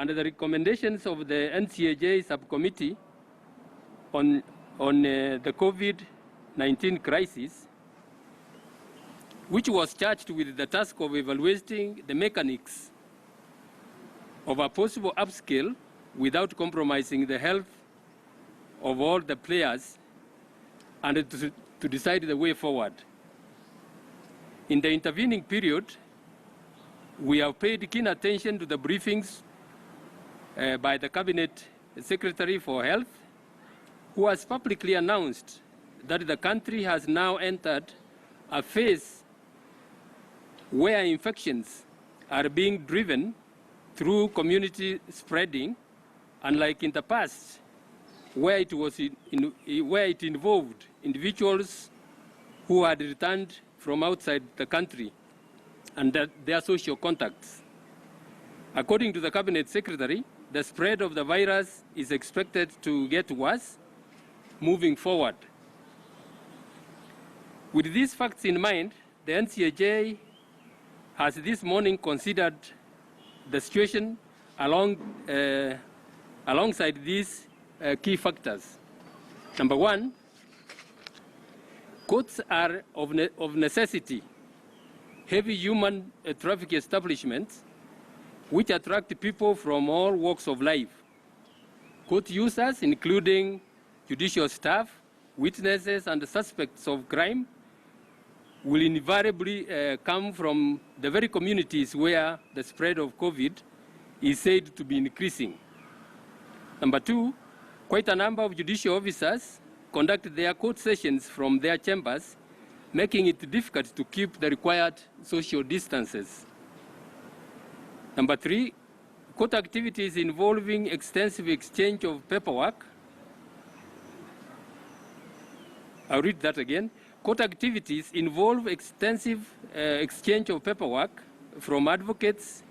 and the recommendations of the NCAJ subcommittee on the COVID-19 crisis, which was charged with the task of evaluating the mechanics of a possible upscale without compromising the health of all the players, and to decide the way forward. In the intervening period, we have paid keen attention to the briefings by the Cabinet Secretary for Health, who has publicly announced that the country has now entered a phase where infections are being driven through community spreading, unlike in the past, where it involved individuals who had returned from outside the country and their social contacts. According to the Cabinet Secretary, the spread of the virus is expected to get worse moving forward. With these facts in mind, the NCAJ has this morning considered the situation alongside these key factors. Number one, courts are of necessity heavy human traffic establishments which attract people from all walks of life. Court users, including judicial staff, witnesses, and suspects of crime, will invariably come from the very communities where the spread of COVID is said to be increasing. Number two, quite a number of judicial officers conduct their court sessions from their chambers, making it difficult to keep the required social distances. Number three, court activities involving extensive exchange of paperwork. I'll read that again. Court activities involve extensive exchange of paperwork from advocates,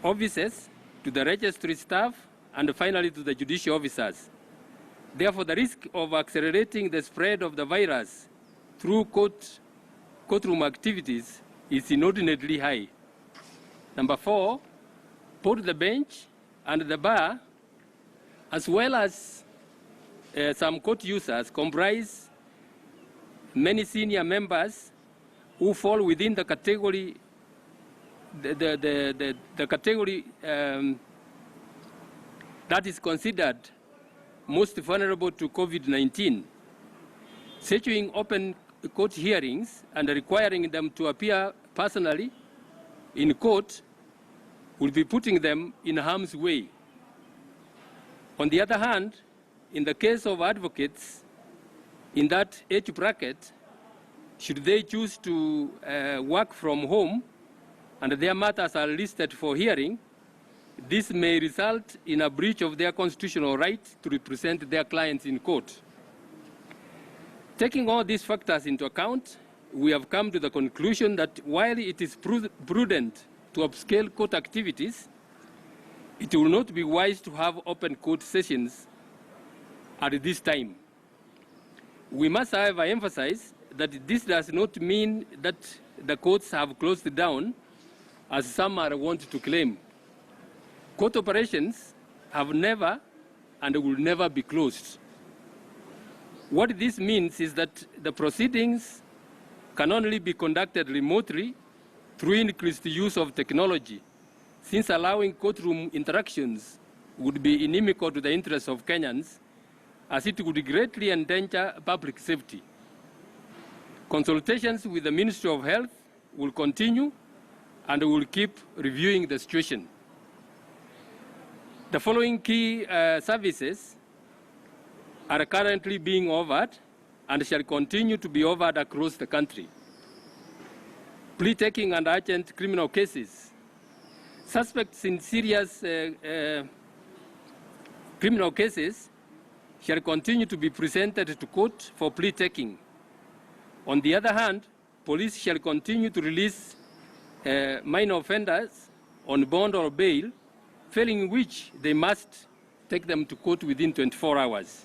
officers, to the registry staff, and finally to the judicial officers. Therefore, the risk of accelerating the spread of the virus through courtroom activities is inordinately high. Number four, both the bench and the bar, as well as some court users, comprise many senior members who fall within the category, the category that is considered most vulnerable to COVID-19. Scheduling open court hearings and requiring them to appear personally in court will be putting them in harm's way. On the other hand, in the case of advocates in that age bracket, should they choose to work from home and their matters are listed for hearing, this may result in a breach of their constitutional right to represent their clients in court. Taking all these factors into account, we have come to the conclusion that while it is prudent to upscale court activities, it will not be wise to have open court sessions at this time. We must, however, emphasize that this does not mean that the courts have closed down, as some are wont to claim. Court operations have never and will never be closed. What this means is that the proceedings can only be conducted remotely through increased use of technology, since allowing courtroom interactions would be inimical to the interests of Kenyans, as it would greatly endanger public safety. Consultations with the Ministry of Health will continue and will keep reviewing the situation. The following key services are currently being offered and shall continue to be offered across the country. Plea taking and urgent criminal cases. Suspects in serious criminal cases shall continue to be presented to court for plea taking. On the other hand, police shall continue to release minor offenders on bond or bail, failing which they must take them to court within 24 hours.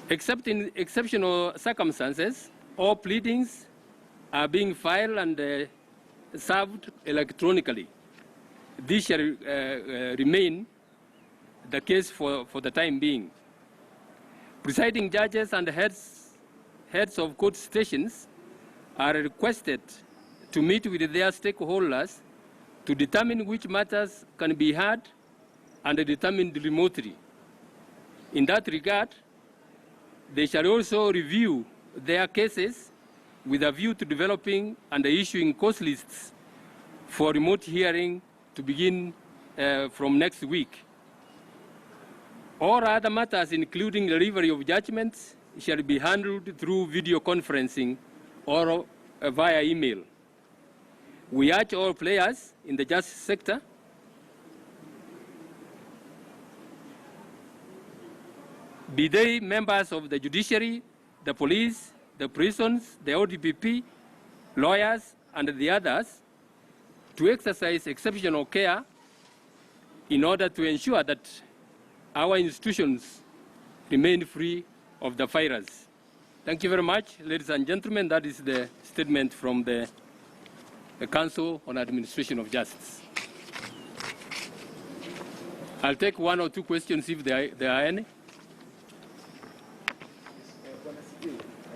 Except in exceptional circumstances, all pleadings are being filed and served electronically. this shall remain the case for the time being. Presiding judges and heads of court stations are requested to meet with their stakeholders to determine which matters can be heard and determined remotely. In that regard, they shall also review their cases with a view to developing and issuing course lists for remote hearing to begin from next week. All other matters, including delivery of judgments, shall be handled through video conferencing or via email. We urge all players in the justice sector be they members of the judiciary, the police, the prisons, the ODPP, lawyers, and the others, to exercise exceptional care in order to ensure that our institutions remain free of the virus. Thank you very much, ladies and gentlemen. That is the statement from the Council on Administration of Justice. I'll take one or two questions if there are any. I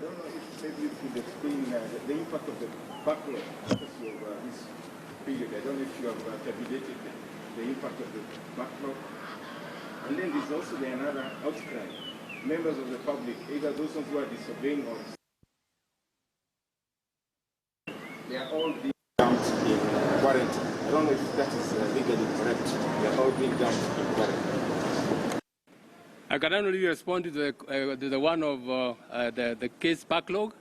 don't know if maybe you could explain the impact of the backlog because of this period. I don't know if you have tabulated the impact of the backlog. And then there's also another outcry. Members of the public, either those who are disobeying or they are all being dumped in quarantine. I don't know if that is legally correct. They are all being dumped in quarantine. I can only respond to the one of the case backlog.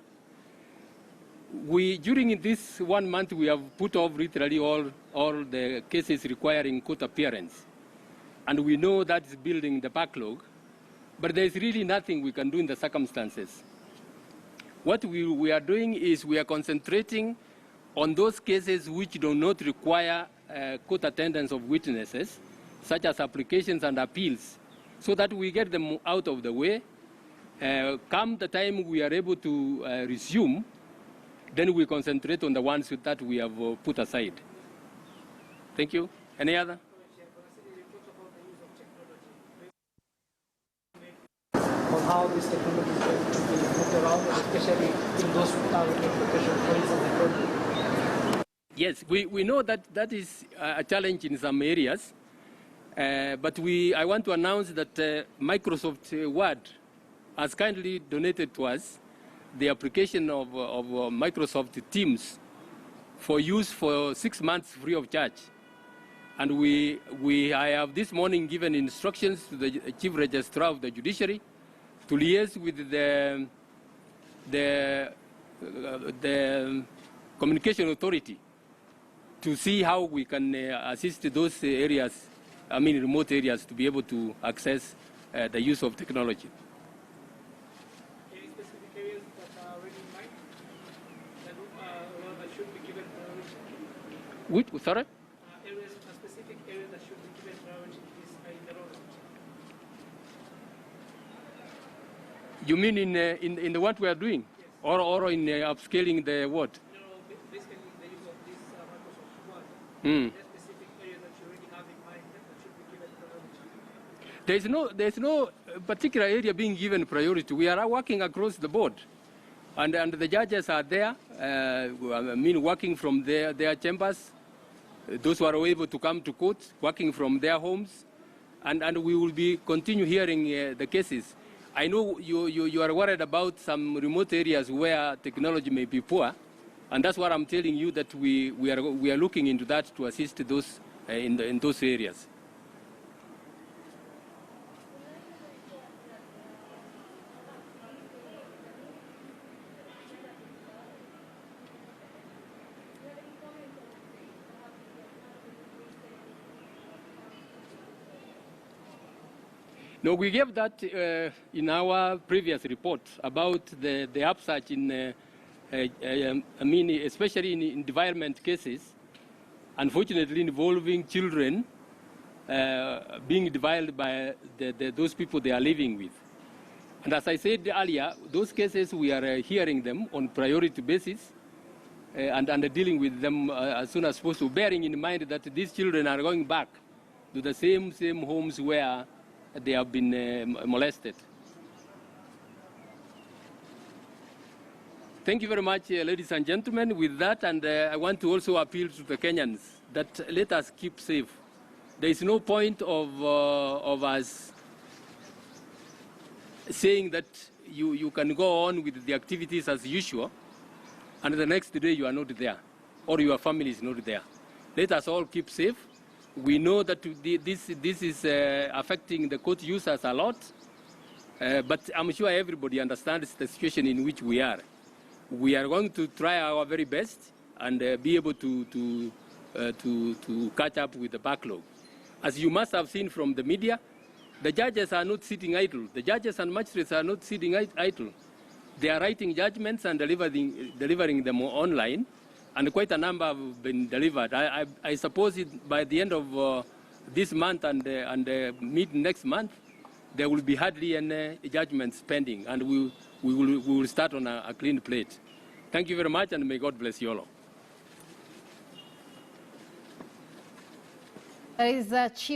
During this 1 month, we have put off literally all the cases requiring court appearance. And we know that's building the backlog, but there's really nothing we can do in the circumstances. What we are doing is we are concentrating on those cases which do not require court attendance of witnesses, such as applications and appeals, so that we get them out of the way. Come the time we are able to resume, then we concentrate on the ones that we have put aside. Thank you. Any other? On how this technology is going to be moved around, especially in those targeted locations, for instance. Yes, we know that is a challenge in some areas, but I want to announce that Microsoft Word has kindly donated to us the application of Microsoft Teams for use for 6 months free of charge. And I have this morning given instructions to the Chief Registrar of the Judiciary to liaise with the Communication Authority to see how we can assist those areas, remote areas, to be able to access the use of technology. Any specific areas that are already in mind that should be given priority? Which, sorry? Specific areas that should be given priority in the rollout. You mean in the what we are doing? Yes. Or in upscaling the what? No, basically the use of this Microsoft Word. Mm. There are specific areas that you already have in mind that should be given priority. There's no particular area being given priority. We are working across the board. And the judges are there, working from their chambers. Those who are able to come to court, working from their homes. And we will be continue hearing the cases. I know you are worried about some remote areas where technology may be poor, and that's what I'm telling you, that we are looking into that to assist those in those areas. No, we gave that in our previous report about the upsurge in, especially in development cases, unfortunately involving children being deviled by those people they are living with. And as I said earlier, those cases we are hearing them on priority basis, and dealing with them as soon as possible, bearing in mind that these children are going back to the same homes where they have been molested. Thank you very much, ladies and gentlemen. With that, and I want to also appeal to the Kenyans that let us keep safe. There is no point of us saying that you can go on with the activities as usual, and the next day you are not there, or your family is not there. Let us all keep safe. We know that this is affecting the court users a lot, but I'm sure everybody understands the situation in which we are. We are going to try our very best and be able to catch up with the backlog. As you must have seen from the media, the judges are not sitting idle. The judges and magistrates are not sitting idle. They are writing judgments and delivering them online, and quite a number have been delivered. I suppose by the end of this month and mid next month, there will be hardly any judgments pending, and we will start on a clean plate. Thank you very much, and may God bless you all. There is Chief